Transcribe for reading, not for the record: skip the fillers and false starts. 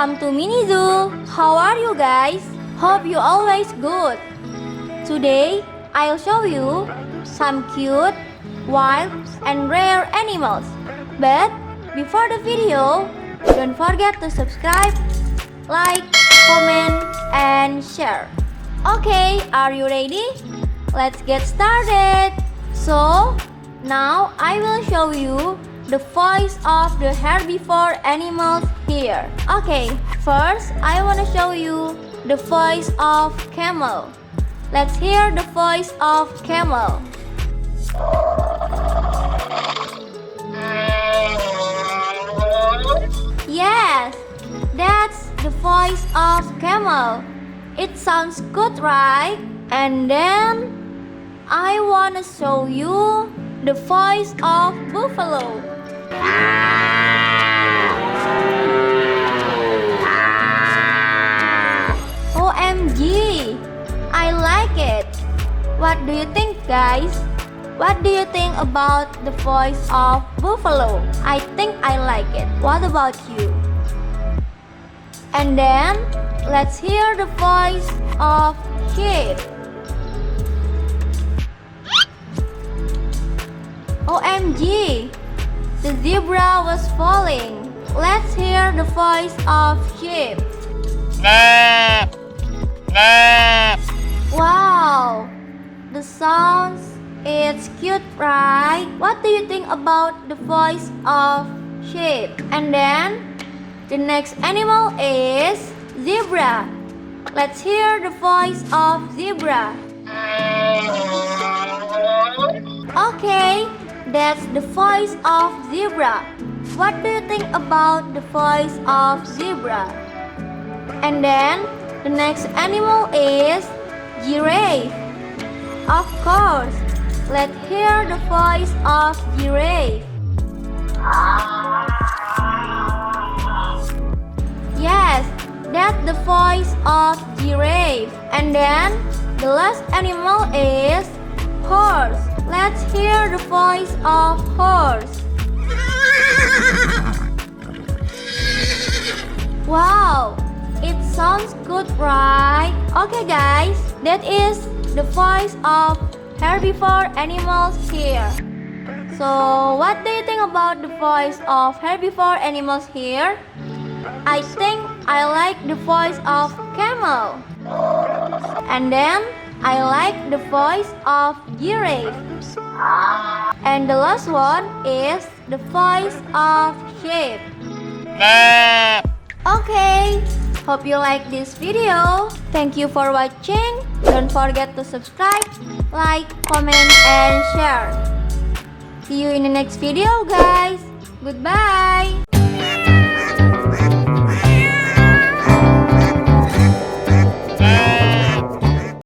Welcome to minizoo. How are you guys? Hope you always good. Today I'll show you some cute, wild and rare animals. But before the video, don't forget to subscribe, like, comment and share. Okay, are you ready? Let's get started. So now I will show you the voice of the herbivore animals here. Okay, first I want to show you the voice of camel. Let's hear the voice of camel. Yes, that's the voice of camel. It sounds good, right? And then I want to show you the voice of buffalo. OMG, I like it. What do you think, guys? What do you think about the voice of buffalo? I think I like it. What about you? And then let's hear the voice of sheep. OMG, the zebra was falling. Let's hear the voice of sheep. Wow, the sounds it's cute, right? What do you think about the voice of sheep? And then the next animal is zebra. Let's hear the voice of zebra. Okay, that's the voice of zebra. What do you think about the voice of zebra? And then the next animal is giraffe. Of course, let's hear the voice of giraffe. Yes, that's the voice of giraffe. And then the last animal is horse. Let's hear the voice of horse. Wow, it sounds good, right? Okay guys, that is the voice of herbivore animals here. So what do you think about the voice of herbivore animals here? I think I like the voice of camel. And then I like the voice of giraffe. And the last one is the voice of sheep. Okay, hope you like this video. Thank you for watching. Don't forget to subscribe, like, comment and share. See you in the next video guys. Goodbye.